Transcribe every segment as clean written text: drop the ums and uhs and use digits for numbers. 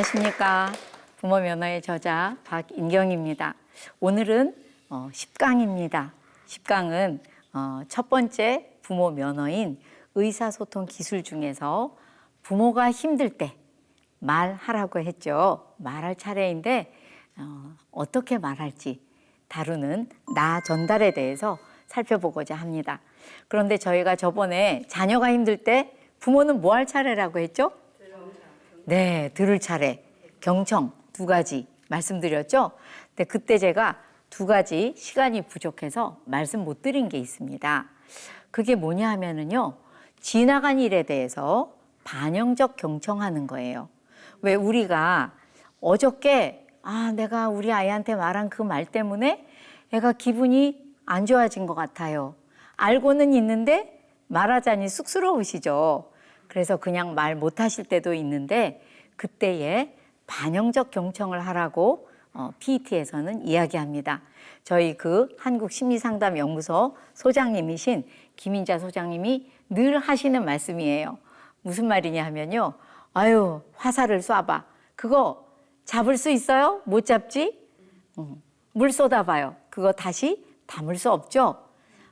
안녕하십니까. 부모 면허의 저자 박인경입니다. 오늘은 10강입니다. 10강은 첫 번째 부모 면허인 의사소통 기술 중에서 부모가 힘들 때 말하라고 했죠. 말할 차례인데 어떻게 말할지 다루는 나 전달에 대해서 살펴보고자 합니다. 그런데 저희가 저번에 자녀가 힘들 때 부모는 뭐 할 차례라고 했죠? 네, 들을 차례, 경청 두 가지 말씀드렸죠. 근데 그때 제가 두 가지 시간이 부족해서 말씀 못 드린 게 있습니다. 그게 뭐냐 하면은요, 지나간 일에 대해서 반영적 경청하는 거예요. 왜 우리가 어저께 내가 우리 아이한테 말한 그 말 때문에 애가 기분이 안 좋아진 것 같아요. 알고는 있는데 말하자니 쑥스러우시죠. 그래서 그냥 말 못하실 때도 있는데 그때에 반영적 경청을 하라고 PET에서는 이야기합니다. 저희 그 한국심리상담연구소 소장님이신 김인자 소장님이 늘 하시는 말씀이에요. 무슨 말이냐 하면요. 아유, 화살을 쏴봐. 그거 잡을 수 있어요? 못 잡지? 물 쏟아봐요. 그거 다시 담을 수 없죠?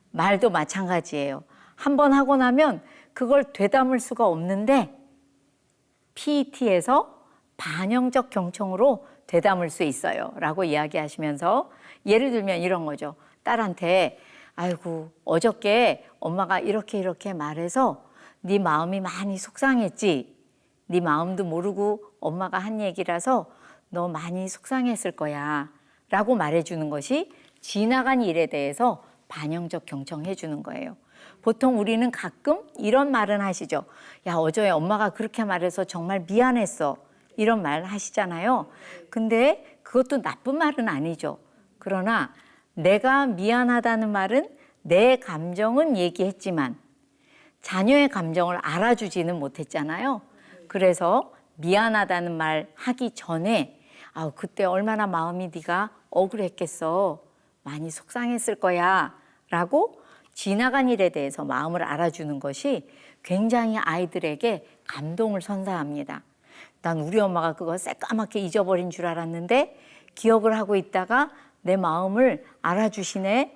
말도 마찬가지예요. 한 번 하고 나면 그걸 되담을 수가 없는데 PET에서 반영적 경청으로 되담을 수 있어요 라고 이야기하시면서 예를 들면 이런 거죠. 딸한테 아이고 어저께 엄마가 이렇게 말해서 네 마음이 많이 속상했지. 네 마음도 모르고 엄마가 한 얘기라서 너 많이 속상했을 거야 라고 말해주는 것이 지나간 일에 대해서 반영적 경청해 주는 거예요. 보통 우리는 가끔 이런 말은 하시죠. 야, 어제 엄마가 그렇게 말해서 정말 미안했어. 이런 말 하시잖아요. 근데 그것도 나쁜 말은 아니죠. 그러나 내가 미안하다는 말은 내 감정은 얘기했지만 자녀의 감정을 알아주지는 못했잖아요. 그래서 미안하다는 말 하기 전에 그때 얼마나 마음이 네가 억울했겠어. 많이 속상했을 거야. 라고 지나간 일에 대해서 마음을 알아주는 것이 굉장히 아이들에게 감동을 선사합니다. 난 우리 엄마가 그거 새까맣게 잊어버린 줄 알았는데 기억을 하고 있다가 내 마음을 알아주시네.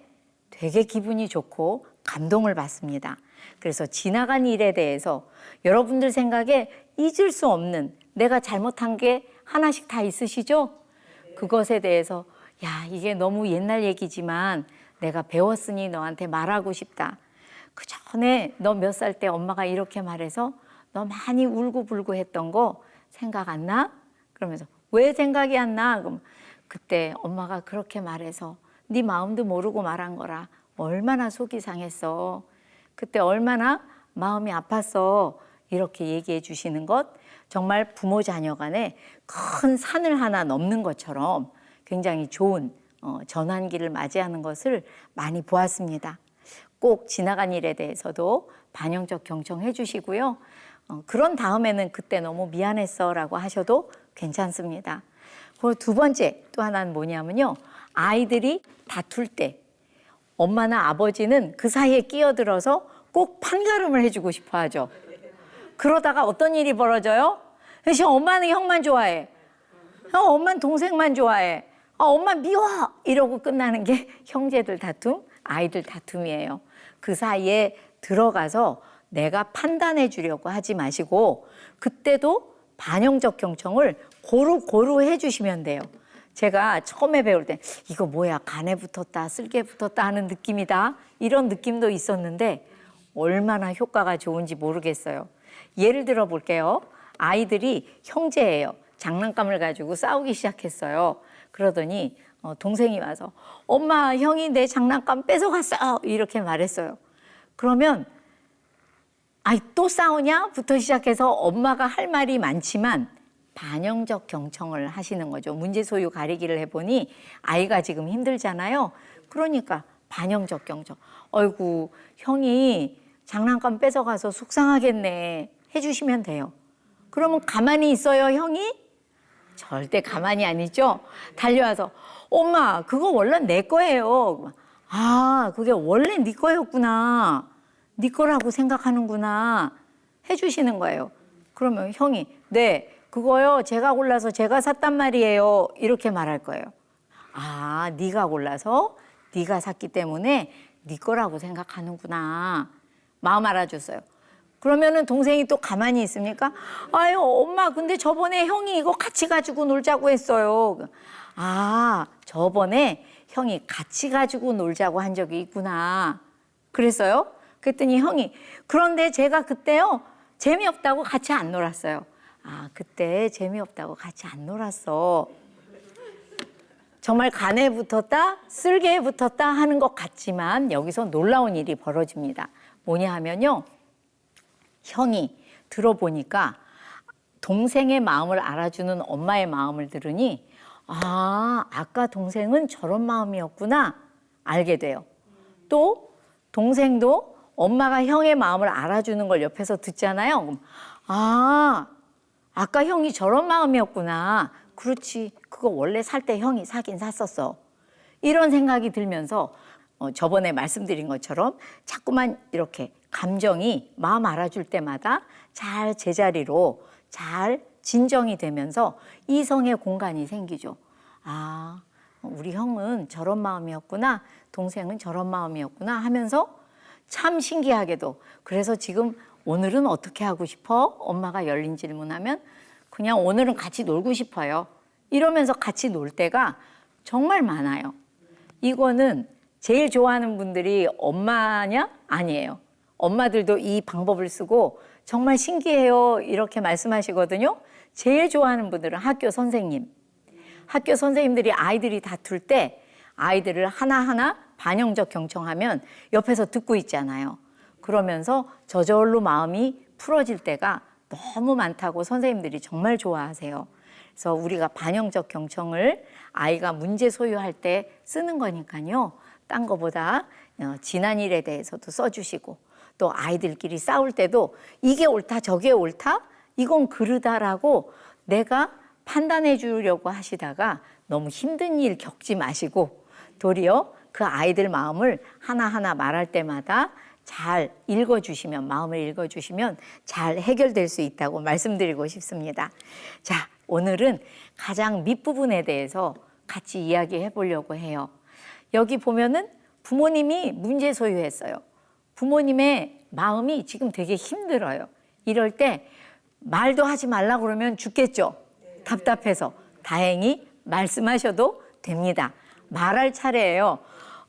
되게 기분이 좋고 감동을 받습니다. 그래서 지나간 일에 대해서 여러분들 생각에 잊을 수 없는 내가 잘못한 게 하나씩 다 있으시죠? 그것에 대해서 야, 이게 너무 옛날 얘기지만 내가 배웠으니 너한테 말하고 싶다. 그 전에 너 몇 살 때 엄마가 이렇게 말해서 너 많이 울고불고 했던 거 생각 안 나? 그러면서 왜 생각이 안 나? 그럼 그때 엄마가 그렇게 말해서 네 마음도 모르고 말한 거라 얼마나 속이 상했어. 그때 얼마나 마음이 아팠어. 이렇게 얘기해 주시는 것 정말 부모 자녀 간에 큰 산을 하나 넘는 것처럼 굉장히 좋은 전환기를 맞이하는 것을 많이 보았습니다. 꼭 지나간 일에 대해서도 반영적 경청해 주시고요. 그런 다음에는 그때 너무 미안했어 라고 하셔도 괜찮습니다. 그리고 두 번째 또 하나는 뭐냐면요. 아이들이 다툴 때 엄마나 아버지는 그 사이에 끼어들어서 꼭 판가름을 해주고 싶어 하죠. 그러다가 어떤 일이 벌어져요? 대신 엄마는 형만 좋아해. 엄마는 동생만 좋아해. 엄마 미워! 이러고 끝나는 게 형제들 다툼, 아이들 다툼이에요. 그 사이에 들어가서 내가 판단해 주려고 하지 마시고 그때도 반영적 경청을 고루 해주시면 돼요. 제가 처음에 배울 때 이거 뭐야 간에 붙었다 쓸개 붙었다 하는 느낌이다 이런 느낌도 있었는데 얼마나 효과가 좋은지 모르겠어요. 예를 들어 볼게요. 아이들이 형제예요. 장난감을 가지고 싸우기 시작했어요. 그러더니 동생이 와서 엄마 형이 내 장난감 뺏어갔어 이렇게 말했어요. 그러면 또 싸우냐? 부터 시작해서 엄마가 할 말이 많지만 반영적 경청을 하시는 거죠. 문제 소유 가리기를 해보니 아이가 지금 힘들잖아요. 그러니까 반영적 경청. 어이구 형이 장난감 뺏어가서 속상하겠네 해주시면 돼요. 그러면 가만히 있어요 형이? 절대 가만히 아니죠. 달려와서 엄마 그거 원래 내 거예요. 그게 원래 네 거였구나. 네 거라고 생각하는구나 해주시는 거예요. 그러면 형이 네 그거요, 제가 골라서 제가 샀단 말이에요. 이렇게 말할 거예요. 아, 네가 골라서 네가 샀기 때문에 네 거라고 생각하는구나. 마음 알아줬어요. 그러면은 동생이 또 가만히 있습니까? 아유, 엄마, 근데 저번에 형이 이거 같이 가지고 놀자고 했어요. 아, 저번에 형이 같이 가지고 놀자고 한 적이 있구나. 그랬어요? 그랬더니 형이, 그런데 제가 그때요, 재미없다고 같이 안 놀았어요. 아, 그때 재미없다고 같이 안 놀았어. 정말 간에 붙었다, 쓸개에 붙었다 하는 것 같지만 여기서 놀라운 일이 벌어집니다. 뭐냐 하면요, 형이 들어보니까 동생의 마음을 알아주는 엄마의 마음을 들으니 아, 아까 동생은 저런 마음이었구나 알게 돼요. 또 동생도 엄마가 형의 마음을 알아주는 걸 옆에서 듣잖아요. 그럼 아, 아까 형이 저런 마음이었구나. 그렇지, 그거 원래 살 때 형이 사긴 샀었어. 이런 생각이 들면서 저번에 말씀드린 것처럼 자꾸만 이렇게 감정이 마음 알아줄 때마다 잘 제자리로 잘 진정이 되면서 이성의 공간이 생기죠. 아, 우리 형은 저런 마음이었구나, 동생은 저런 마음이었구나 하면서 참 신기하게도 그래서 지금 오늘은 어떻게 하고 싶어? 엄마가 열린 질문하면 그냥 오늘은 같이 놀고 싶어요. 이러면서 같이 놀 때가 정말 많아요. 이거는 제일 좋아하는 분들이 엄마냐? 아니에요. 엄마들도 이 방법을 쓰고 정말 신기해요 이렇게 말씀하시거든요. 제일 좋아하는 분들은 학교 선생님. 학교 선생님들이 아이들이 다툴 때 아이들을 하나하나 반영적 경청하면 옆에서 듣고 있잖아요. 그러면서 저절로 마음이 풀어질 때가 너무 많다고 선생님들이 정말 좋아하세요. 그래서 우리가 반영적 경청을 아이가 문제 소유할 때 쓰는 거니까요. 딴 거보다 지난 일에 대해서도 써주시고 또 아이들끼리 싸울 때도 이게 옳다 저게 옳다 이건 그르다라고 내가 판단해 주려고 하시다가 너무 힘든 일 겪지 마시고 도리어 그 아이들 마음을 하나하나 말할 때마다 잘 읽어주시면 마음을 읽어주시면 잘 해결될 수 있다고 말씀드리고 싶습니다. 자, 오늘은 가장 밑부분에 대해서 같이 이야기해 보려고 해요. 여기 보면은 부모님이 문제 소유했어요. 부모님의 마음이 지금 되게 힘들어요. 이럴 때 말도 하지 말라 그러면 죽겠죠. 답답해서. 다행히 말씀하셔도 됩니다. 말할 차례예요.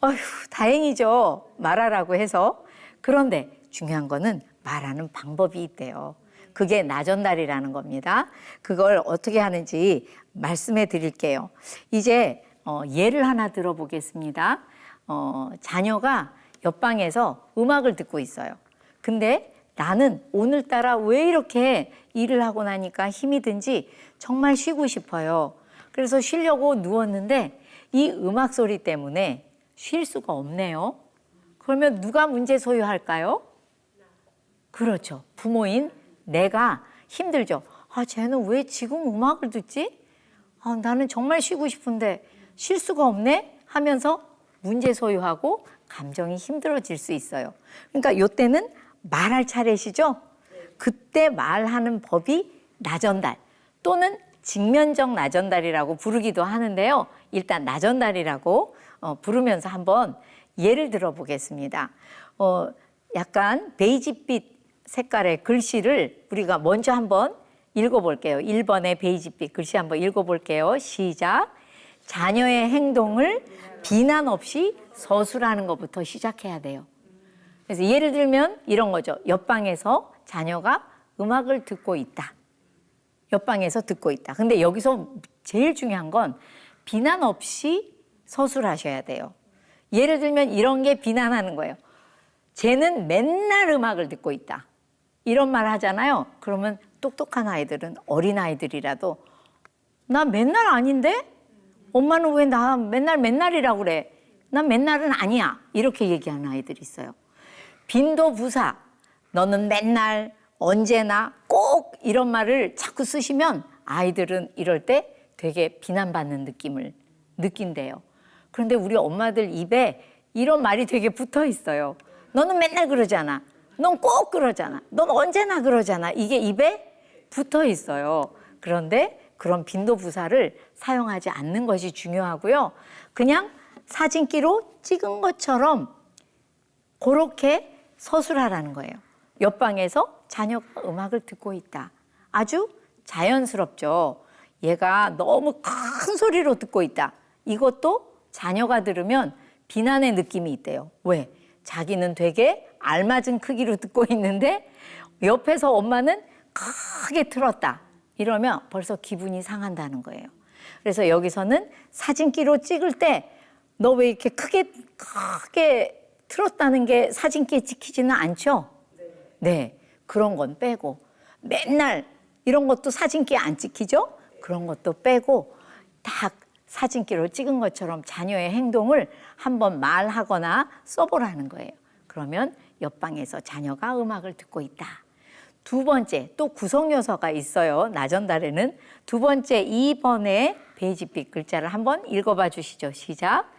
어휴, 다행이죠. 말하라고 해서. 그런데 중요한 거는 말하는 방법이 있대요. 그게 나전달이라는 겁니다. 그걸 어떻게 하는지 말씀해 드릴게요. 이제 예를 하나 들어보겠습니다. 자녀가 옆방에서 음악을 듣고 있어요. 근데 나는 오늘따라 왜 이렇게 일을 하고 나니까 힘이 든지 정말 쉬고 싶어요. 그래서 쉬려고 누웠는데 이 음악 소리 때문에 쉴 수가 없네요. 그러면 누가 문제 소유할까요? 그렇죠. 부모인 내가 힘들죠. 아, 쟤는 왜 지금 음악을 듣지? 아, 나는 정말 쉬고 싶은데 쉴 수가 없네? 하면서 문제 소유하고 감정이 힘들어질 수 있어요. 그러니까 이때는 말할 차례시죠? 그때 말하는 법이 나전달 또는 직면적 나전달이라고 부르기도 하는데요. 일단 나전달이라고 부르면서 한번 예를 들어보겠습니다. 약간 베이지빛 색깔의 글씨를 우리가 먼저 한번 읽어볼게요. 1번의 베이지빛 글씨 한번 읽어볼게요. 시작. 자녀의 행동을 비난 없이 서술하는 것부터 시작해야 돼요. 그래서 예를 들면 이런 거죠. 옆방에서 자녀가 음악을 듣고 있다. 옆방에서 듣고 있다. 근데 여기서 제일 중요한 건 비난 없이 서술하셔야 돼요. 예를 들면 이런 게 비난하는 거예요. 쟤는 맨날 음악을 듣고 있다. 이런 말 하잖아요. 그러면 똑똑한 아이들은 어린아이들이라도 나 맨날 아닌데? 엄마는 왜 나 맨날이라고 그래? 난 맨날은 아니야. 이렇게 얘기하는 아이들이 있어요. 빈도부사 너는 맨날 언제나 꼭 이런 말을 자꾸 쓰시면 아이들은 이럴 때 되게 비난받는 느낌을 느낀대요. 그런데 우리 엄마들 입에 이런 말이 되게 붙어 있어요. 너는 맨날 그러잖아. 넌 꼭 그러잖아. 넌 언제나 그러잖아. 이게 입에 붙어 있어요. 그런데 그런 빈도부사를 사용하지 않는 것이 중요하고요. 그냥 사진기로 찍은 것처럼 그렇게 서술하라는 거예요. 옆방에서 자녀가 음악을 듣고 있다. 아주 자연스럽죠. 얘가 너무 큰 소리로 듣고 있다. 이것도 자녀가 들으면 비난의 느낌이 있대요. 왜? 자기는 되게 알맞은 크기로 듣고 있는데 옆에서 엄마는 크게 틀었다. 이러면 벌써 기분이 상한다는 거예요. 그래서 여기서는 사진기로 찍을 때 너 왜 이렇게 크게 틀었다는 게 사진기에 찍히지는 않죠? 네, 그런 건 빼고 맨날 이런 것도 사진기에 안 찍히죠? 그런 것도 빼고 딱 사진기로 찍은 것처럼 자녀의 행동을 한번 말하거나 써보라는 거예요. 그러면 옆방에서 자녀가 음악을 듣고 있다. 두 번째, 또 구성 요소가 있어요. 나전달에는. 두 번째 2번의 베이지빛 글자를 한번 읽어봐 주시죠. 시작.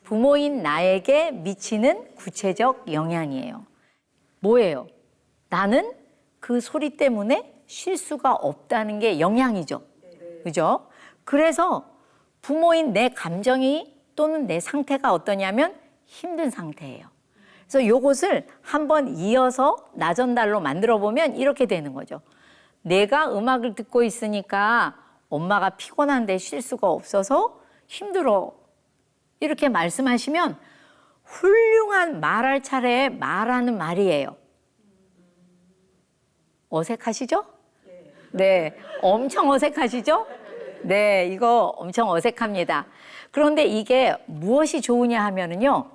부모인 나에게 미치는 구체적 영향이에요. 뭐예요? 나는 그 소리 때문에 쉴 수가 없다는 게 영향이죠. 그죠? 그래서 부모인 내 감정이 또는 내 상태가 어떠냐면 힘든 상태예요. 그래서 요것을 한번 이어서 나전달로 만들어 보면 이렇게 되는 거죠. 내가 음악을 듣고 있으니까 엄마가 피곤한데 쉴 수가 없어서 힘들어. 이렇게 말씀하시면 훌륭한 말할 차례에 말하는 말이에요. 어색하시죠? 네, 엄청 어색하시죠? 네, 이거 엄청 어색합니다. 그런데 이게 무엇이 좋으냐 하면은요,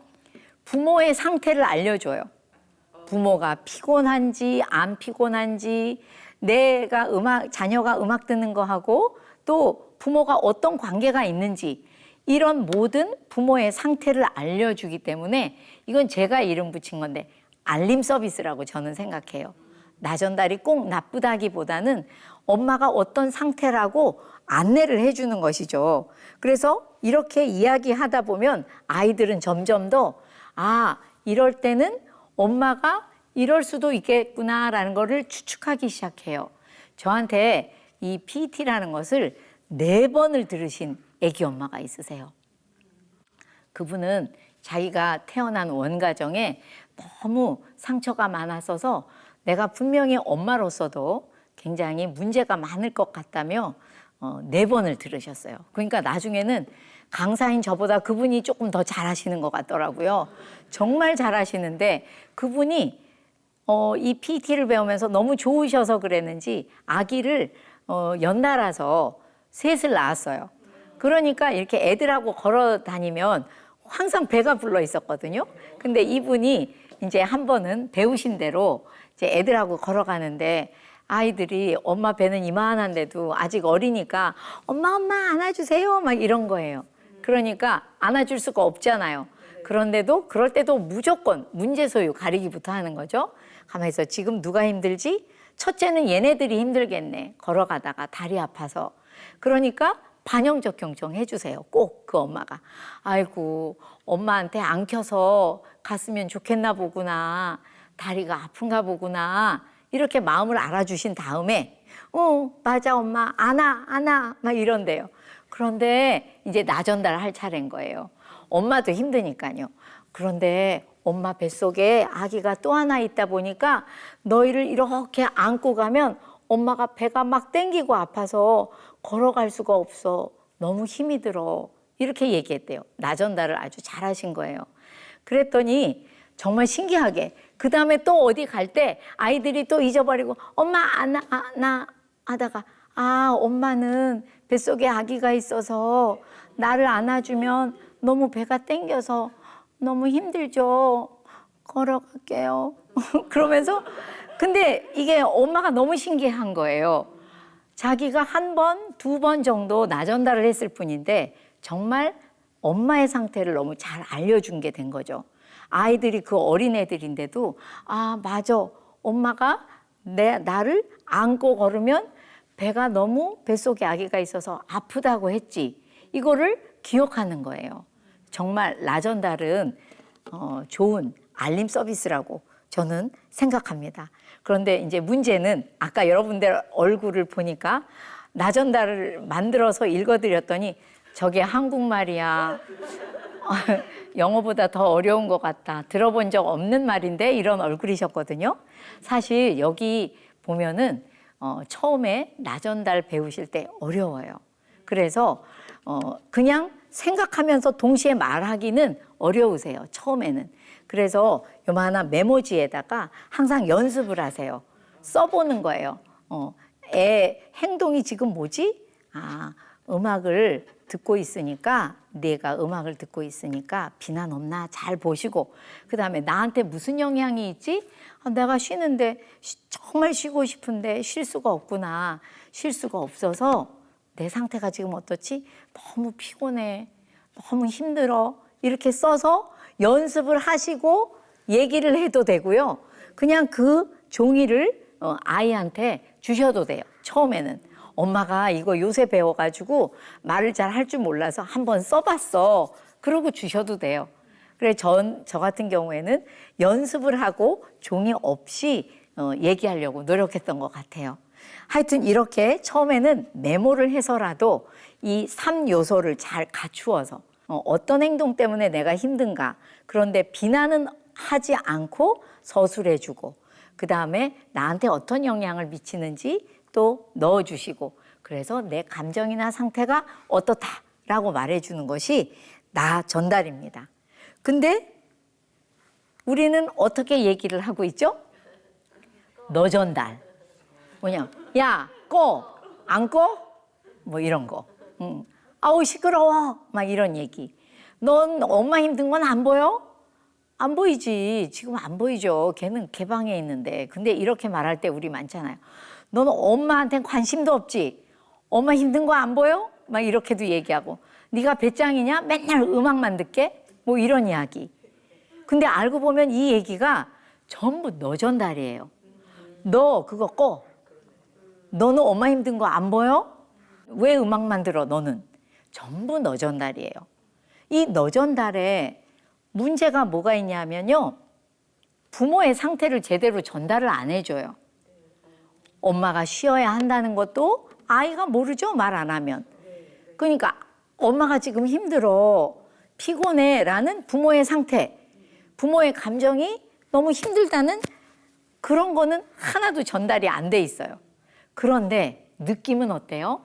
부모의 상태를 알려줘요. 부모가 피곤한지 안 피곤한지, 자녀가 음악 듣는 거하고 또 부모가 어떤 관계가 있는지, 이런 모든 부모의 상태를 알려주기 때문에 이건 제가 이름 붙인 건데 알림 서비스라고 저는 생각해요. 나전달이 꼭 나쁘다기보다는 엄마가 어떤 상태라고 안내를 해주는 것이죠. 그래서 이렇게 이야기하다 보면 아이들은 점점 더 이럴 때는 엄마가 이럴 수도 있겠구나라는 거를 추측하기 시작해요. 저한테 이 PT라는 것을 4번을 들으신 애기 엄마가 있으세요. 그분은 자기가 태어난 원가정에 너무 상처가 많았어서 내가 분명히 엄마로서도 굉장히 문제가 많을 것 같다며 4번을 들으셨어요. 그러니까 나중에는 강사인 저보다 그분이 조금 더 잘하시는 것 같더라고요. 정말 잘하시는데 그분이 이 PT를 배우면서 너무 좋으셔서 그랬는지 아기를 연달아서 셋을 낳았어요. 그러니까 이렇게 애들하고 걸어 다니면 항상 배가 불러 있었거든요. 근데 이분이 이제 한 번은 배우신 대로 이제 애들하고 걸어가는데 아이들이 엄마 배는 이만한데도 아직 어리니까 엄마 안아주세요 막 이런 거예요. 그러니까 안아줄 수가 없잖아요. 그런데도 그럴 때도 무조건 문제소유 가리기부터 하는 거죠. 가만히 있어. 지금 누가 힘들지? 첫째는 얘네들이 힘들겠네. 걸어가다가 다리 아파서. 그러니까 반영적 경청 해주세요. 꼭 그 엄마가. 아이고 엄마한테 안 켜서 갔으면 좋겠나 보구나. 다리가 아픈가 보구나. 이렇게 마음을 알아주신 다음에 맞아 엄마 안아 막 이런대요. 그런데 이제 나전달할 차례인 거예요. 엄마도 힘드니까요. 그런데 엄마 뱃속에 아기가 또 하나 있다 보니까 너희를 이렇게 안고 가면 엄마가 배가 막 땡기고 아파서 걸어갈 수가 없어. 너무 힘이 들어. 이렇게 얘기했대요. 나전달을 아주 잘하신 거예요. 그랬더니 정말 신기하게 그 다음에 또 어디 갈 때 아이들이 또 잊어버리고 엄마 안아 하다가 엄마는 뱃속에 아기가 있어서 나를 안아주면 너무 배가 땡겨서 너무 힘들죠. 걸어갈게요. 그러면서 근데 이게 엄마가 너무 신기한 거예요. 자기가 1번, 2번 정도 나전달을 했을 뿐인데 정말 엄마의 상태를 너무 잘 알려준 게 된 거죠. 아이들이 그 어린애들인데도 맞아. 엄마가 나를 안고 걸으면 배가 너무 뱃속에 아기가 있어서 아프다고 했지. 이거를 기억하는 거예요. 정말 나전달은 좋은 알림 서비스라고 저는 생각합니다. 그런데 이제 문제는 아까 여러분들 얼굴을 보니까 나전달을 만들어서 읽어드렸더니 저게 한국말이야. 영어보다 더 어려운 것 같다. 들어본 적 없는 말인데 이런 얼굴이셨거든요. 사실 여기 보면은 처음에 나전달 배우실 때 어려워요. 그래서 그냥 생각하면서 동시에 말하기는 어려우세요. 처음에는. 그래서 요만한 메모지에다가 항상 연습을 하세요. 써보는 거예요. 애 행동이 지금 뭐지? 음악을 듣고 있으니까 내가 음악을 듣고 있으니까 비난 없나 잘 보시고 그다음에 나한테 무슨 영향이 있지? 내가 쉬는데 정말 쉬고 싶은데 쉴 수가 없구나. 쉴 수가 없어서 내 상태가 지금 어떻지? 너무 피곤해. 너무 힘들어. 이렇게 써서 연습을 하시고 얘기를 해도 되고요. 그냥 그 종이를 아이한테 주셔도 돼요. 처음에는. 엄마가 이거 요새 배워가지고 말을 잘 할 줄 몰라서 한번 써봤어. 그러고 주셔도 돼요. 그래 저 같은 경우에는 연습을 하고 종이 없이 얘기하려고 노력했던 것 같아요. 하여튼 이렇게 처음에는 메모를 해서라도 이 3요소를 잘 갖추어서 어떤 행동 때문에 내가 힘든가. 그런데 비난은 하지 않고 서술해주고 그다음에 나한테 어떤 영향을 미치는지 또 넣어주시고 그래서 내 감정이나 상태가 어떻다라고 말해주는 것이 나 전달입니다. 근데 우리는 어떻게 얘기를 하고 있죠? 너 전달. 뭐냐? 야, 꺼. 안 꺼? 뭐 이런 거. 아우 시끄러워. 막 이런 얘기. 넌 엄마 힘든 건 안 보여? 안 보이지. 지금 안 보이죠. 걔는 개방에 있는데. 근데 이렇게 말할 때 우리 많잖아요. 너는 엄마한테는 관심도 없지. 엄마 힘든 거 안 보여? 막 이렇게도 얘기하고. 네가 배짱이냐? 맨날 음악만 듣게? 뭐 이런 이야기. 근데 알고 보면 이 얘기가 전부 너 전달이에요. 너 그거 꺼. 너는 엄마 힘든 거 안 보여? 왜 음악만 들어 너는? 전부 너 전달이에요. 이 너 전달에 문제가 뭐가 있냐면요. 부모의 상태를 제대로 전달을 안 해줘요. 엄마가 쉬어야 한다는 것도 아이가 모르죠. 말 안 하면. 그러니까 엄마가 지금 힘들어. 피곤해. 라는 부모의 상태. 부모의 감정이 너무 힘들다는 그런 거는 하나도 전달이 안 돼 있어요. 그런데 느낌은 어때요?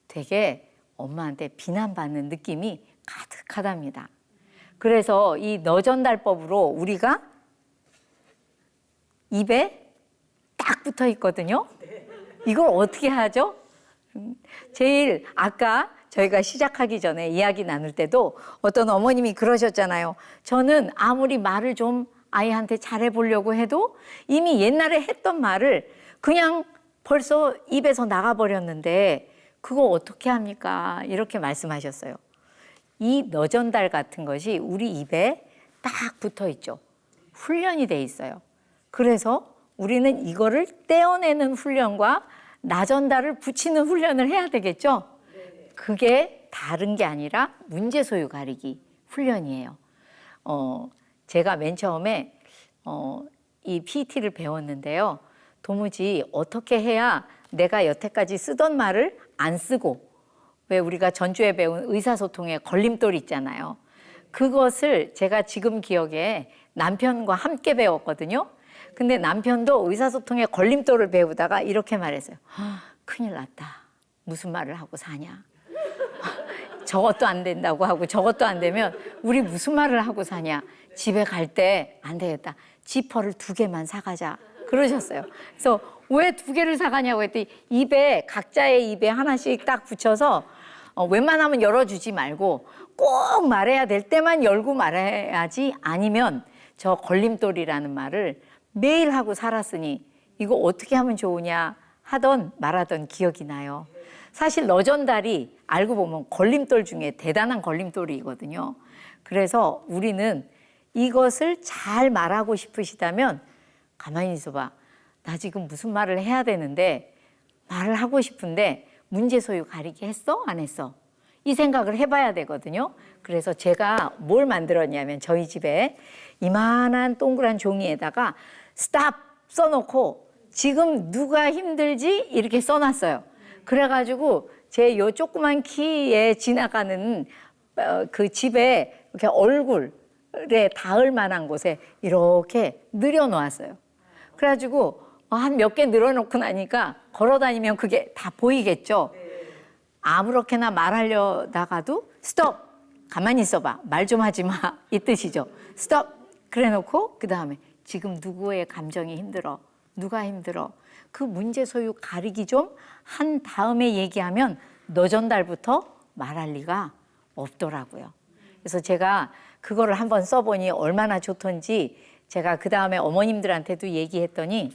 되게 엄마한테 비난받는 느낌이 가득하답니다. 그래서 이 너전달법으로 우리가 입에 딱 붙어 있거든요. 이걸 어떻게 하죠? 제일 아까 저희가 시작하기 전에 이야기 나눌 때도 어떤 어머님이 그러셨잖아요. 저는 아무리 말을 좀 아이한테 잘해보려고 해도 이미 옛날에 했던 말을 그냥 벌써 입에서 나가버렸는데 그거 어떻게 합니까? 이렇게 말씀하셨어요. 이 너전달 같은 것이 우리 입에 딱 붙어 있죠. 훈련이 돼 있어요. 그래서 우리는 이거를 떼어내는 훈련과 나전달을 붙이는 훈련을 해야 되겠죠? 그게 다른 게 아니라 문제소유 가리기 훈련이에요. 제가 맨 처음에 이 PT를 배웠는데요. 도무지 어떻게 해야 내가 여태까지 쓰던 말을 안 쓰고 왜 우리가 전주에 배운 의사소통의 걸림돌 있잖아요. 그것을 제가 지금 기억에 남편과 함께 배웠거든요. 근데 남편도 의사소통의 걸림돌을 배우다가 이렇게 말했어요. 큰일 났다. 무슨 말을 하고 사냐. 저것도 안 된다고 하고 저것도 안 되면 우리 무슨 말을 하고 사냐. 집에 갈 때 안 되겠다. 지퍼를 2개만 사가자. 그러셨어요. 그래서 왜 2개를 사가냐고 했더니 입에 각자의 입에 하나씩 딱 붙여서 웬만하면 열어주지 말고 꼭 말해야 될 때만 열고 말해야지 아니면 저 걸림돌이라는 말을 매일 하고 살았으니 이거 어떻게 하면 좋으냐 말하던 기억이 나요. 사실 너전달이 알고 보면 걸림돌 중에 대단한 걸림돌이거든요. 그래서 우리는 이것을 잘 말하고 싶으시다면 가만히 있어봐. 나 지금 무슨 말을 해야 되는데 말을 하고 싶은데 문제소유 가리기 했어? 안 했어? 이 생각을 해봐야 되거든요. 그래서 제가 뭘 만들었냐면 저희 집에 이만한 동그란 종이에다가 스탑 써놓고 지금 누가 힘들지? 이렇게 써놨어요. 그래가지고 제 요 조그만 키에 지나가는 그 집에 이렇게 얼굴에 닿을 만한 곳에 이렇게 늘여놓았어요. 그래가지고 한 몇 개 늘어놓고 나니까 걸어다니면 그게 다 보이겠죠. 아무렇게나 말하려다가도 스톱! 가만히 있어봐. 말 좀 하지 마. 이 뜻이죠. 스톱! 그래놓고 그 다음에 지금 누구의 감정이 힘들어? 누가 힘들어? 그 문제 소유 가리기 좀 한 다음에 얘기하면 너 전달부터 말할 리가 없더라고요. 그래서 제가 그거를 한번 써보니 얼마나 좋던지 제가 그 다음에 어머님들한테도 얘기했더니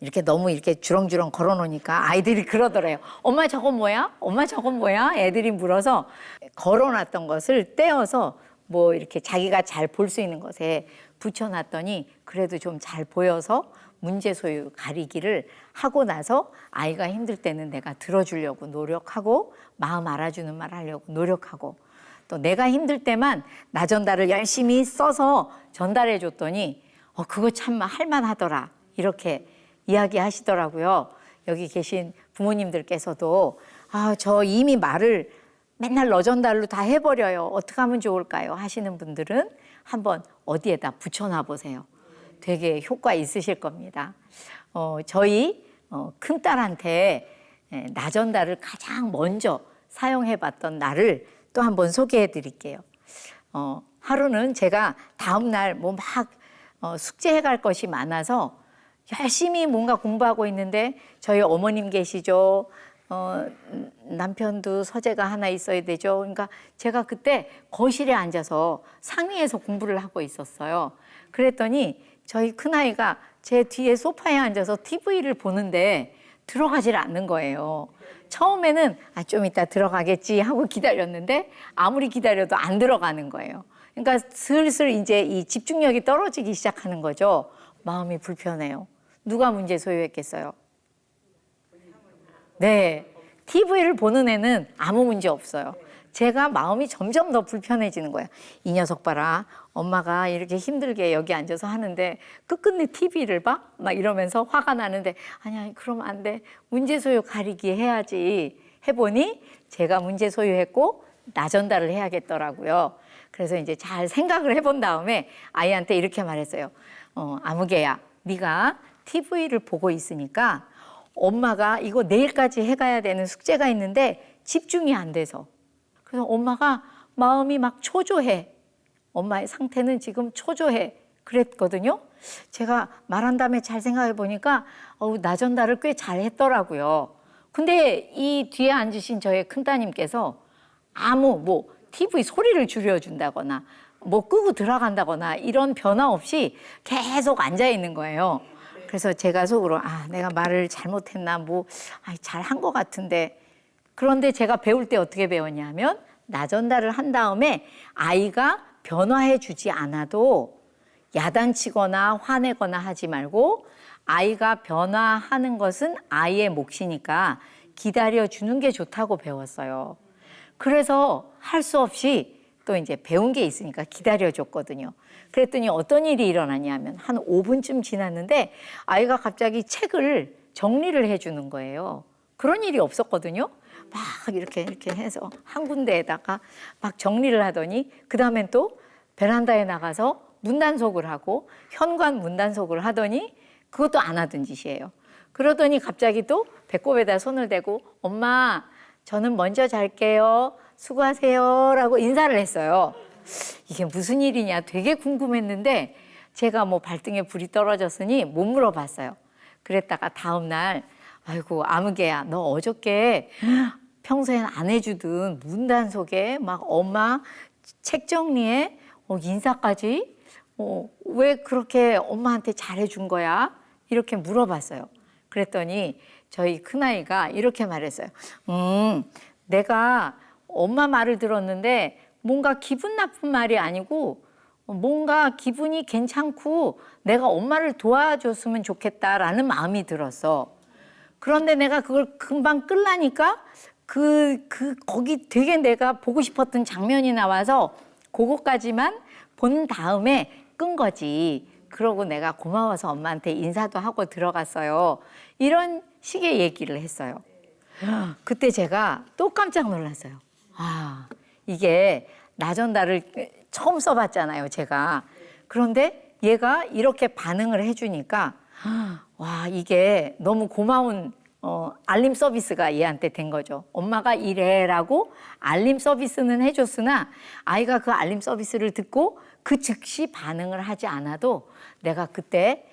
이렇게 너무 이렇게 주렁주렁 걸어놓으니까 아이들이 그러더래요. 엄마 저건 뭐야? 엄마 저건 뭐야? 애들이 물어서 걸어놨던 것을 떼어서 뭐 이렇게 자기가 잘 볼 수 있는 것에 붙여놨더니 그래도 좀 잘 보여서 문제 소유 가리기를 하고 나서 아이가 힘들 때는 내가 들어주려고 노력하고 마음 알아주는 말 하려고 노력하고 또 내가 힘들 때만 나 전달을 열심히 써서 전달해 줬더니 그거 참 할만하더라 이렇게 이야기하시더라고요. 여기 계신 부모님들께서도 저 이미 말을 맨날 너 전달로 다 해버려요. 어떻게 하면 좋을까요? 하시는 분들은 한번 어디에다 붙여놔 보세요. 되게 효과 있으실 겁니다. 저희 큰딸한테 나 전달을 가장 먼저 사용해봤던 날을 또 한번 소개해 드릴게요. 하루는 제가 다음날 뭐 막 숙제해 갈 것이 많아서 열심히 뭔가 공부하고 있는데 저희 어머님 계시죠. 남편도 서재가 하나 있어야 되죠. 그러니까 제가 그때 거실에 앉아서 상위에서 공부를 하고 있었어요. 그랬더니 저희 큰아이가 제 뒤에 소파에 앉아서 TV를 보는데 들어가질 않는 거예요. 처음에는 좀 이따 들어가겠지 하고 기다렸는데 아무리 기다려도 안 들어가는 거예요. 그러니까 슬슬 이제 이 집중력이 떨어지기 시작하는 거죠. 마음이 불편해요. 누가 문제 소유했겠어요? 네, TV를 보는 애는 아무 문제 없어요. 제가 마음이 점점 더 불편해지는 거예요. 이 녀석 봐라. 엄마가 이렇게 힘들게 여기 앉아서 하는데 끝끝내 TV를 봐? 막 이러면서 화가 나는데 아니야, 그러면 안 돼. 문제 소유 가리기 해야지. 해보니 제가 문제 소유했고 나 전달을 해야겠더라고요. 그래서 이제 잘 생각을 해본 다음에 아이한테 이렇게 말했어요. 아무개야, 네가 TV를 보고 있으니까 엄마가 이거 내일까지 해가야 되는 숙제가 있는데 집중이 안 돼서. 그래서 엄마가 마음이 막 초조해. 엄마의 상태는 지금 초조해. 그랬거든요. 제가 말한 다음에 잘 생각해 보니까 나 전달을 꽤 잘 했더라고요. 근데 이 뒤에 앉으신 저의 큰따님께서 뭐 TV 소리를 줄여준다거나 뭐 끄고 들어간다거나 이런 변화 없이 계속 앉아 있는 거예요. 그래서 제가 속으로 내가 말을 잘못했나 잘한 것 같은데 그런데 제가 배울 때 어떻게 배웠냐면 나 전달을 한 다음에 아이가 변화해 주지 않아도 야단치거나 화내거나 하지 말고 아이가 변화하는 것은 아이의 몫이니까 기다려주는 게 좋다고 배웠어요. 그래서 할 수 없이 또 이제 배운 게 있으니까 기다려줬거든요. 그랬더니 어떤 일이 일어나냐면 한 5분쯤 지났는데 아이가 갑자기 책을 정리를 해주는 거예요. 그런 일이 없었거든요. 막 이렇게 해서 한 군데에다가 막 정리를 하더니 그 다음엔 또 베란다에 나가서 문단속을 하고 현관 문단속을 하더니 그것도 안 하던 짓이에요. 그러더니 갑자기 또 배꼽에다 손을 대고 엄마 저는 먼저 잘게요. 수고하세요. 라고 인사를 했어요. 이게 무슨 일이냐 되게 궁금했는데 제가 뭐 발등에 불이 떨어졌으니 못 물어봤어요. 그랬다가 다음날 아이고 아무개야 너 어저께 평소엔 안 해주던 문단속에 막 엄마 책 정리에 인사까지 왜 그렇게 엄마한테 잘해준 거야? 이렇게 물어봤어요. 그랬더니 저희 큰아이가 이렇게 말했어요. 내가 엄마 말을 들었는데 뭔가 기분 나쁜 말이 아니고 뭔가 기분이 괜찮고 내가 엄마를 도와줬으면 좋겠다라는 마음이 들었어. 그런데 내가 그걸 금방 끌라니까 거기 되게 내가 보고 싶었던 장면이 나와서 그거까지만 본 다음에 끈 거지. 그러고 내가 고마워서 엄마한테 인사도 하고 들어갔어요. 이런 식의 얘기를 했어요. 그때 제가 또 깜짝 놀랐어요. 아, 이게 나전달을 처음 써봤잖아요, 제가. 그런데 얘가 이렇게 반응을 해주니까 와, 이게 너무 고마운 알림 서비스가 얘한테 된 거죠. 엄마가 이래라고 알림 서비스는 해줬으나 아이가 그 알림 서비스를 듣고 그 즉시 반응을 하지 않아도 내가 그때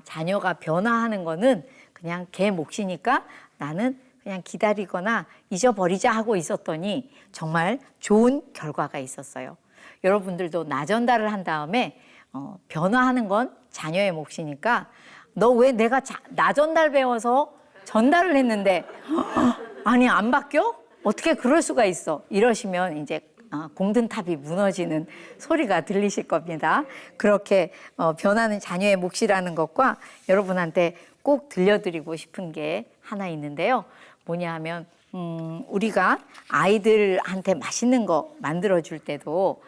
자녀가 변화하는 거는 그냥 걔 몫이니까 나는 그냥 기다리거나 잊어버리자 하고 있었더니 정말 좋은 결과가 있었어요. 여러분들도 나전달을 한 다음에 변화하는 건 자녀의 몫이니까 너 왜 내가 나전달 배워서 전달을 했는데 아니 안 바뀌어? 어떻게 그럴 수가 있어? 이러시면 이제 공든탑이 무너지는 소리가 들리실 겁니다. 그렇게 변하는 자녀의 몫이라는 것과 여러분한테 꼭 들려드리고 싶은 게 하나 있는데요. 뭐냐 하면 우리가 아이들한테 맛있는 거 만들어줄 때도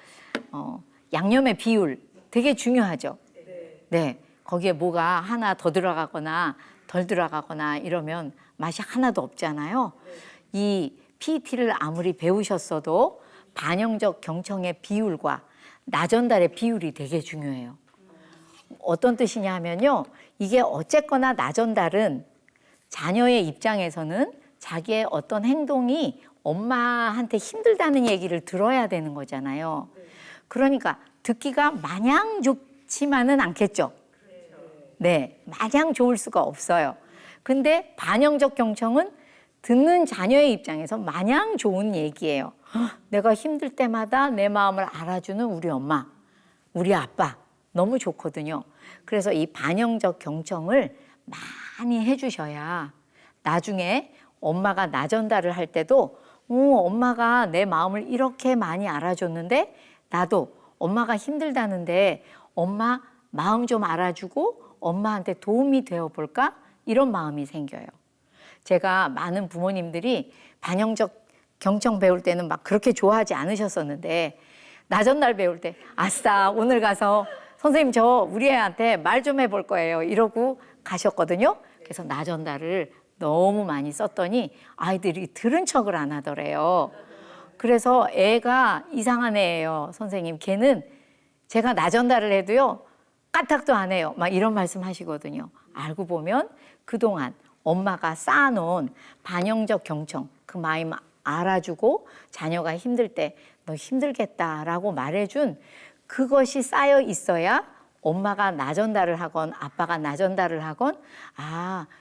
양념의 비율 되게 중요하죠. 네, 거기에 뭐가 하나 더 들어가거나 덜 들어가거나 이러면 맛이 하나도 없잖아요. 이 PET를 아무리 배우셨어도 반영적 경청의 비율과 나전달의 비율이 되게 중요해요. 어떤 뜻이냐 하면요. 이게 어쨌거나 나전달은 자녀의 입장에서는 자기의 어떤 행동이 엄마한테 힘들다는 얘기를 들어야 되는 거잖아요. 그러니까 듣기가 마냥 좋지만은 않겠죠. 네, 마냥 좋을 수가 없어요. 근데 반영적 경청은 듣는 자녀의 입장에서 마냥 좋은 얘기예요. 내가 힘들 때마다 내 마음을 알아주는 우리 엄마, 우리 아빠 너무 좋거든요. 그래서 이 반영적 경청을 많이 해주셔야 나중에 엄마가 나전달을 할 때도 엄마가 내 마음을 이렇게 많이 알아줬는데 나도 엄마가 힘들다는데 엄마 마음 좀 알아주고 엄마한테 도움이 되어볼까? 이런 마음이 생겨요. 제가 많은 부모님들이 반영적 경청 배울 때는 막 그렇게 좋아하지 않으셨었는데 나전달 배울 때 아싸 오늘 가서 선생님 저 우리 애한테 말 좀 해볼 거예요 이러고 가셨거든요. 그래서 나전달을 너무 많이 썼더니 아이들이 들은 척을 안 하더래요. 그래서 애가 이상한 애예요. 선생님 걔는 제가 나전달을 해도요 까딱도 안 해요. 막 이런 말씀 하시거든요. 알고 보면 그동안 엄마가 쌓아놓은 반영적 경청, 그 마음 알아주고 자녀가 힘들 때 너 힘들겠다라고 말해준 그것이 쌓여 있어야 엄마가 나전달을 하건 아빠가 나전달을 하건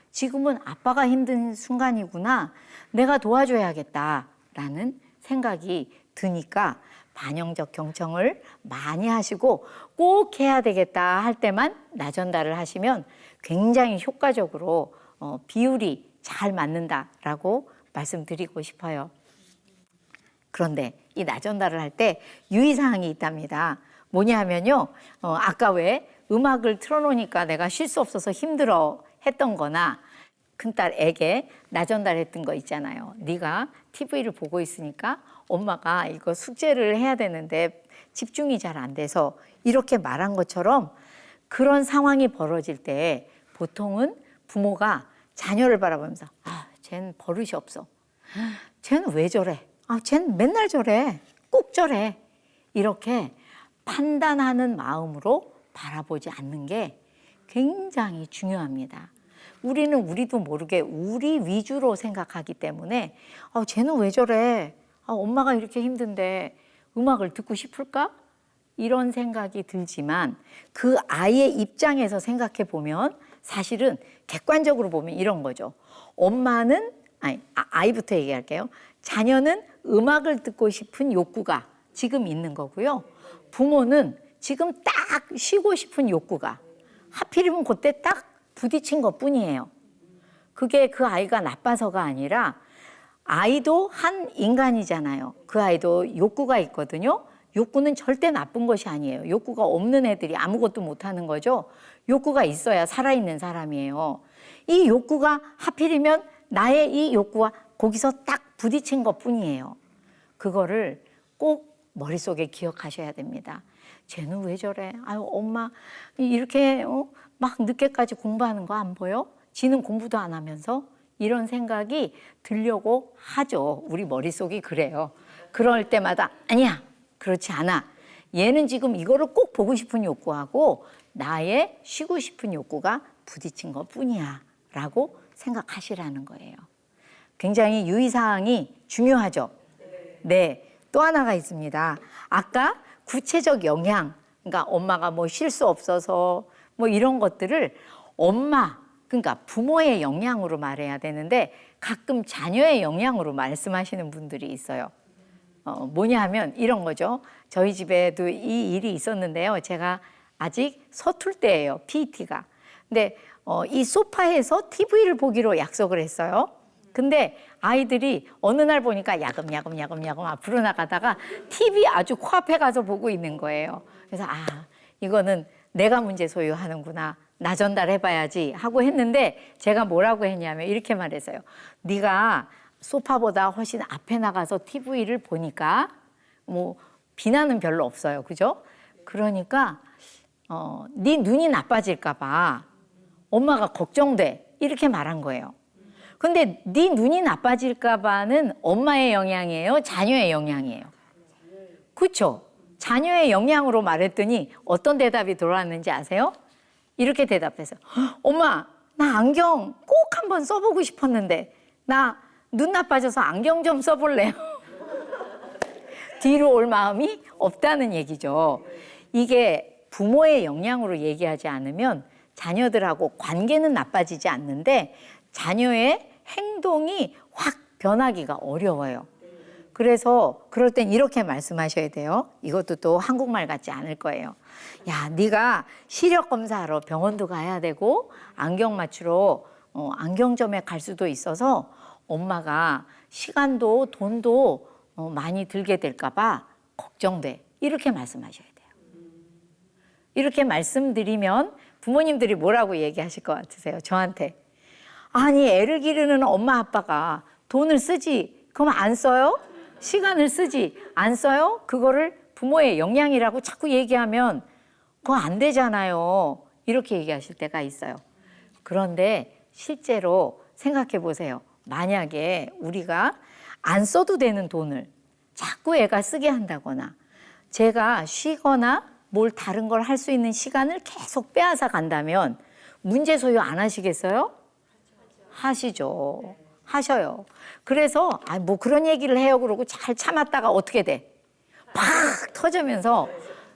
지금은 아빠가 힘든 순간이구나. 내가 도와줘야겠다라는 생각이 드니까 반영적 경청을 많이 하시고 꼭 해야 되겠다 할 때만 나전달을 하시면 굉장히 효과적으로 비율이 잘 맞는다라고 말씀드리고 싶어요. 그런데 이 나전달을 할 때 유의사항이 있답니다. 뭐냐 하면요. 아까 왜 음악을 틀어놓으니까 내가 쉴 수 없어서 힘들어 했던 거나 큰딸에게 나전달했던 거 있잖아요. 네가 TV를 보고 있으니까 엄마가 이거 숙제를 해야 되는데 집중이 잘 안 돼서 이렇게 말한 것처럼 그런 상황이 벌어질 때 보통은 부모가 자녀를 바라보면서 쟤는 버릇이 없어. 쟤는 왜 저래? 쟤는 맨날 저래. 꼭 저래. 이렇게 판단하는 마음으로 바라보지 않는 게 굉장히 중요합니다. 우리는 우리도 모르게 우리 위주로 생각하기 때문에 쟤는 왜 저래? 엄마가 이렇게 힘든데 음악을 듣고 싶을까? 이런 생각이 들지만 그 아이의 입장에서 생각해 보면 사실은 객관적으로 보면 이런 거죠. 엄마는 아이부터 얘기할게요. 자녀는 음악을 듣고 싶은 욕구가 지금 있는 거고요. 부모는 지금 딱 쉬고 싶은 욕구가 하필이면 그때 딱 부딪힌 것뿐이에요. 그게 그 아이가 나빠서가 아니라 아이도 한 인간이잖아요. 그 아이도 욕구가 있거든요. 욕구는 절대 나쁜 것이 아니에요. 욕구가 없는 애들이 아무것도 못하는 거죠. 욕구가 있어야 살아있는 사람이에요. 이 욕구가 하필이면 나의 이 욕구와 거기서 딱 부딪힌 것뿐이에요. 그거를 꼭 머릿속에 기억하셔야 됩니다. 쟤는 왜 저래? 엄마 이렇게 막 늦게까지 공부하는 거 안 보여? 지는 공부도 안 하면서 이런 생각이 들려고 하죠. 우리 머릿속이 그래요. 그럴 때마다 아니야, 그렇지 않아. 얘는 지금 이거를 꼭 보고 싶은 욕구하고 나의 쉬고 싶은 욕구가 부딪힌 것뿐이야 라고 생각하시라는 거예요. 굉장히 유의사항이 중요하죠. 네, 또 하나가 있습니다. 아까 구체적 영향, 그러니까 엄마가 뭐 쉴 수 없어서 뭐 이런 것들을 엄마, 그러니까 부모의 영향으로 말해야 되는데 가끔 자녀의 영향으로 말씀하시는 분들이 있어요. 뭐냐 하면 이런 거죠. 저희 집에도 이 일이 있었는데요. 제가 아직 서툴 때예요, PT가. 근데 이 소파에서 TV를 보기로 약속을 했어요. 근데 아이들이 어느 날 보니까 야금야금 앞으로 나가다가 TV 아주 코앞에 가서 보고 있는 거예요. 그래서 이거는 내가 문제 소유하는구나. 나 전달해봐야지 하고 했는데 제가 뭐라고 했냐면 이렇게 말했어요. 네가 소파보다 훨씬 앞에 나가서 TV를 보니까 뭐 비난은 별로 없어요. 그죠? 그러니까 네 눈이 나빠질까 봐 엄마가 걱정돼. 이렇게 말한 거예요. 근데 네 눈이 나빠질까 봐는 엄마의 영향이에요? 자녀의 영향이에요? 그렇죠? 자녀의 영향으로 말했더니 어떤 대답이 돌아왔는지 아세요? 이렇게 대답해서 엄마, 나 안경 꼭 한번 써보고 싶었는데 나 눈 나빠져서 안경 좀 써볼래요. 뒤로 올 마음이 없다는 얘기죠. 이게 부모의 영향으로 얘기하지 않으면 자녀들하고 관계는 나빠지지 않는데 자녀의 행동이 확 변하기가 어려워요. 그래서 그럴 땐 이렇게 말씀하셔야 돼요. 이것도 또 한국말 같지 않을 거예요. 야, 네가 시력 검사하러 병원도 가야 되고 안경 맞추러 안경점에 갈 수도 있어서 엄마가 시간도 돈도 많이 들게 될까 봐 걱정돼. 이렇게 말씀하셔야 돼요. 이렇게 말씀드리면 부모님들이 뭐라고 얘기하실 것 같으세요? 저한테. 아니, 애를 기르는 엄마 아빠가 돈을 쓰지 그럼 안 써요? 시간을 쓰지 안 써요? 그거를 부모의 영향이라고 자꾸 얘기하면 그거 안 되잖아요. 이렇게 얘기하실 때가 있어요. 그런데 실제로 생각해 보세요. 만약에 우리가 안 써도 되는 돈을 자꾸 애가 쓰게 한다거나 제가 쉬거나 뭘 다른 걸 할 수 있는 시간을 계속 빼앗아 간다면 문제 소유 안 하시겠어요? 하시죠. 하셔요. 그래서 뭐 그런 얘기를 해요 그러고 잘 참았다가 어떻게 돼? 팍 터지면서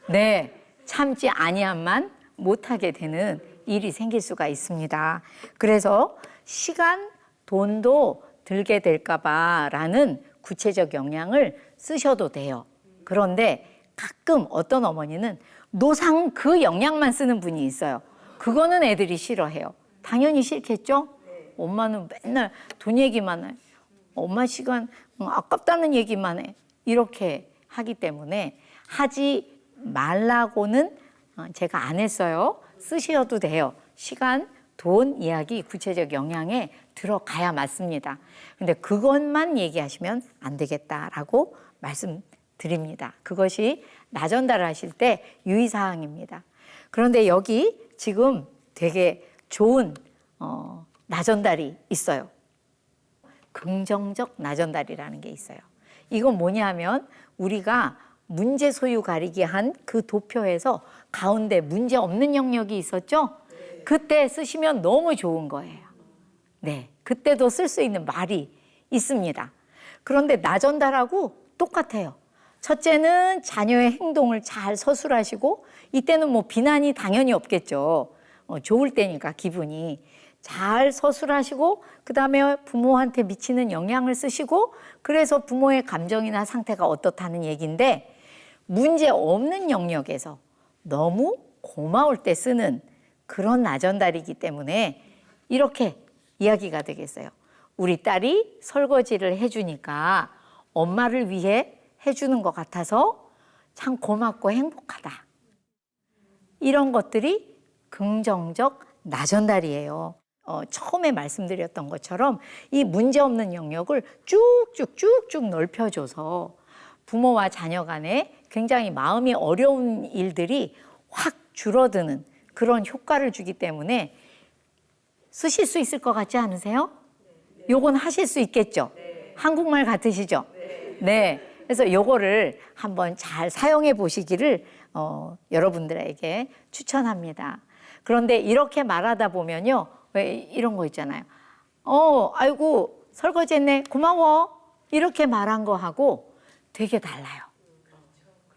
네, 참지 아니함만 못하게 되는 일이 생길 수가 있습니다. 그래서 시간, 돈도 들게 될까 봐라는 구체적 영향을 쓰셔도 돼요. 그런데 가끔 어떤 어머니는 노상 그 영향만 쓰는 분이 있어요. 그거는 애들이 싫어해요. 당연히 싫겠죠? 엄마는 맨날 돈 얘기만 해. 엄마 시간 아깝다는 얘기만 해. 이렇게 하기 때문에 하지 말라고는 제가 안 했어요. 쓰셔도 돼요. 시간, 돈 이야기 구체적 영향에 들어가야 맞습니다. 근데 그것만 얘기하시면 안 되겠다라고 말씀드립니다. 그것이 나 전달하실 때 유의사항입니다. 그런데 여기 지금 되게 좋은 나 전달이 있어요. 긍정적 나 전달이라는 게 있어요. 이건 뭐냐 하면 우리가 문제 소유 가리기 한 그 도표에서 가운데 문제 없는 영역이 있었죠? 그때 쓰시면 너무 좋은 거예요. 네, 그때도 쓸 수 있는 말이 있습니다. 그런데 나 전달하고 똑같아요. 첫째는 자녀의 행동을 잘 서술하시고 이때는 뭐 비난이 당연히 없겠죠. 좋을 때니까 기분이. 잘 서술하시고 그다음에 부모한테 미치는 영향을 쓰시고 그래서 부모의 감정이나 상태가 어떻다는 얘기인데 문제 없는 영역에서 너무 고마울 때 쓰는 그런 나 전달이기 때문에 이렇게 이야기가 되겠어요. 우리 딸이 설거지를 해주니까 엄마를 위해 해주는 것 같아서 참 고맙고 행복하다. 이런 것들이 긍정적 나 전달이에요. 처음에 말씀드렸던 것처럼 이 문제없는 영역을 쭉쭉 넓혀줘서 부모와 자녀 간에 굉장히 마음이 어려운 일들이 확 줄어드는 그런 효과를 주기 때문에 쓰실 수 있을 것 같지 않으세요? 요건 하실 수 있겠죠? 한국말 같으시죠? 네. 그래서 요거를 한번 잘 사용해 보시기를 여러분들에게 추천합니다. 그런데 이렇게 말하다 보면요. 왜 이런 거 있잖아요. 아이고, 설거지 했네. 고마워. 이렇게 말한 거하고 되게 달라요.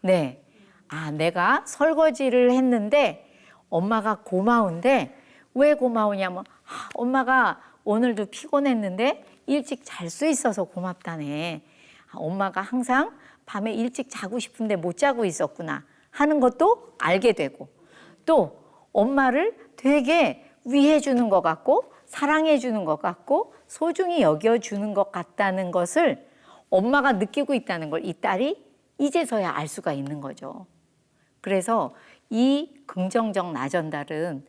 네. 아, 내가 설거지를 했는데 엄마가 고마운데 왜 고마우냐면 엄마가 오늘도 피곤했는데 일찍 잘 수 있어서 고맙다네. 엄마가 항상 밤에 일찍 자고 싶은데 못 자고 있었구나 하는 것도 알게 되고 또 엄마를 되게 위해 주는 것 같고 사랑해 주는 것 같고 소중히 여겨주는 것 같다는 것을 엄마가 느끼고 있다는 걸 이 딸이 이제서야 알 수가 있는 거죠. 그래서 이 긍정적 나전달은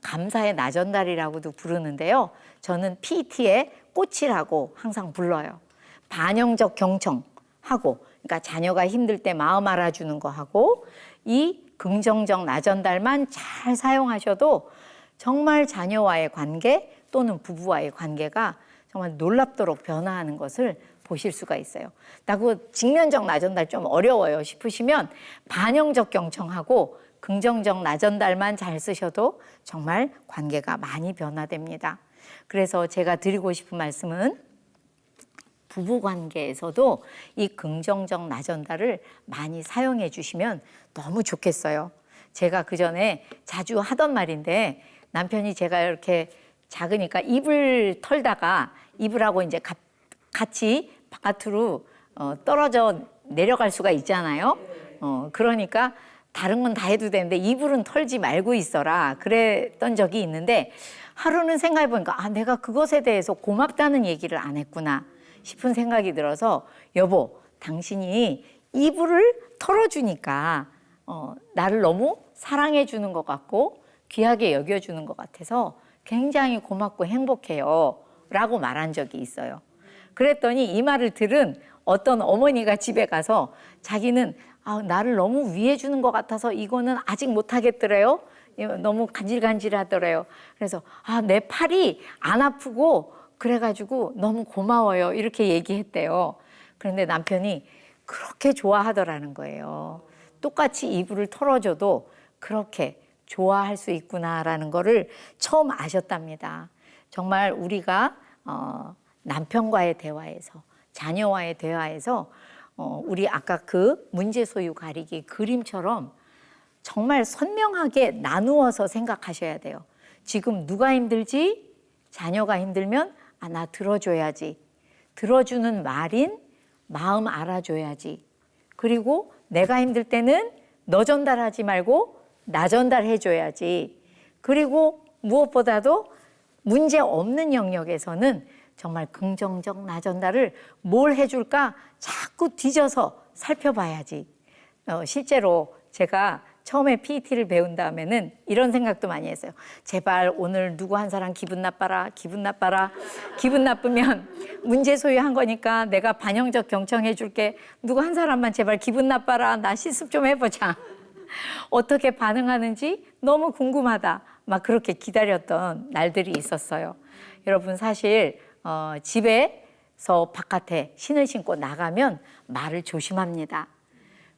감사의 나전달이라고도 부르는데요. 저는 PT의 꽃이라고 항상 불러요. 반영적 경청하고, 그러니까 자녀가 힘들 때 마음 알아주는 거 하고, 이 긍정적 나전달만 잘 사용하셔도 정말 자녀와의 관계 또는 부부와의 관계가 정말 놀랍도록 변화하는 것을 보실 수가 있어요. 나 그 직면적 나전달 좀 어려워요 싶으시면 반영적 경청하고 긍정적 나전달만 잘 쓰셔도 정말 관계가 많이 변화됩니다. 그래서 제가 드리고 싶은 말씀은 부부관계에서도 이 긍정적 나전달을 많이 사용해 주시면 너무 좋겠어요. 제가 그전에 자주 하던 말인데 남편이 제가 이렇게 작으니까 이불 털다가 이불하고 이제 같이 바깥으로 떨어져 내려갈 수가 있잖아요. 그러니까 다른 건 다 해도 되는데 이불은 털지 말고 있어라 그랬던 적이 있는데 하루는 생각해 보니까 내가 그것에 대해서 고맙다는 얘기를 안 했구나 싶은 생각이 들어서 여보, 당신이 이불을 털어주니까 나를 너무 사랑해 주는 것 같고 귀하게 여겨주는 것 같아서 굉장히 고맙고 행복해요 라고 말한 적이 있어요. 그랬더니 이 말을 들은 어떤 어머니가 집에 가서 자기는 나를 너무 위해 주는 것 같아서 이거는 아직 못 하겠더래요. 너무 간질간질하더래요. 그래서 내 팔이 안 아프고 그래가지고 너무 고마워요. 이렇게 얘기했대요. 그런데 남편이 그렇게 좋아하더라는 거예요. 똑같이 이불을 털어줘도 그렇게 좋아할 수 있구나라는 거를 처음 아셨답니다. 정말 우리가 남편과의 대화에서 자녀와의 대화에서 우리 아까 그 문제 소유 가리기 그림처럼 정말 선명하게 나누어서 생각하셔야 돼요. 지금 누가 힘들지? 자녀가 힘들면 나 들어줘야지. 들어주는 말인 마음 알아줘야지. 그리고 내가 힘들 때는 너 전달하지 말고 나 전달해줘야지. 그리고 무엇보다도 문제 없는 영역에서는 정말 긍정적 나 전달을 뭘 해줄까 자꾸 뒤져서 살펴봐야지. 실제로 제가 처음에 PET를 배운 다음에는 이런 생각도 많이 했어요. 제발 오늘 누구 한 사람 기분 나빠라, 기분 나빠라. 기분 나쁘면 문제 소유한 거니까 내가 반영적 경청해 줄게. 누구 한 사람만 제발 기분 나빠라. 나 실습 좀 해보자. 어떻게 반응하는지 너무 궁금하다. 막 그렇게 기다렸던 날들이 있었어요. 여러분 사실 집에서 바깥에 신을 신고 나가면 말을 조심합니다.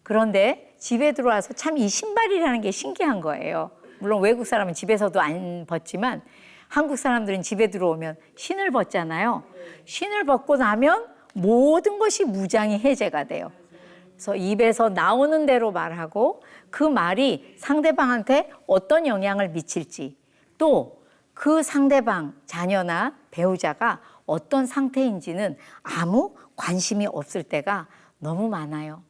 그런데 집에 들어와서 참 이 신발이라는 게 신기한 거예요. 물론 외국 사람은 집에서도 안 벗지만 한국 사람들은 집에 들어오면 신을 벗잖아요. 신을 벗고 나면 모든 것이 무장이 해제가 돼요. 그래서 입에서 나오는 대로 말하고 그 말이 상대방한테 어떤 영향을 미칠지 또 그 상대방 자녀나 배우자가 어떤 상태인지는 아무 관심이 없을 때가 너무 많아요.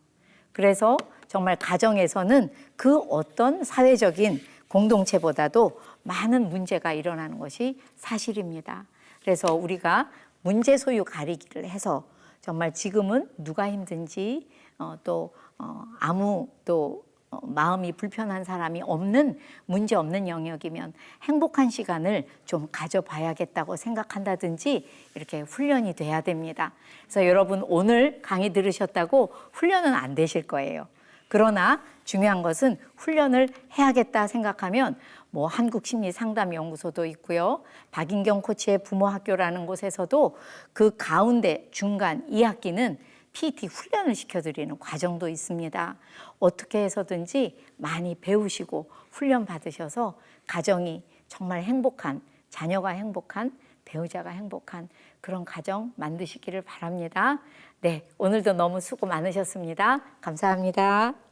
그래서 정말 가정에서는 그 어떤 사회적인 공동체보다도 많은 문제가 일어나는 것이 사실입니다. 그래서 우리가 문제 소유 가리기를 해서 정말 지금은 누가 힘든지 아무 마음이 불편한 사람이 없는 문제 없는 영역이면 행복한 시간을 좀 가져봐야겠다고 생각한다든지 이렇게 훈련이 돼야 됩니다. 그래서 여러분 오늘 강의 들으셨다고 훈련은 안 되실 거예요. 그러나 중요한 것은 훈련을 해야겠다 생각하면 뭐 한국심리상담연구소도 있고요. 박인경 코치의 부모학교라는 곳에서도 그 가운데 중간 2학기는 PT 훈련을 시켜드리는 과정도 있습니다. 어떻게 해서든지 많이 배우시고 훈련 받으셔서 가정이 정말 행복한, 자녀가 행복한, 배우자가 행복한 그런 가정 만드시기를 바랍니다. 네, 오늘도 너무 수고 많으셨습니다. 감사합니다.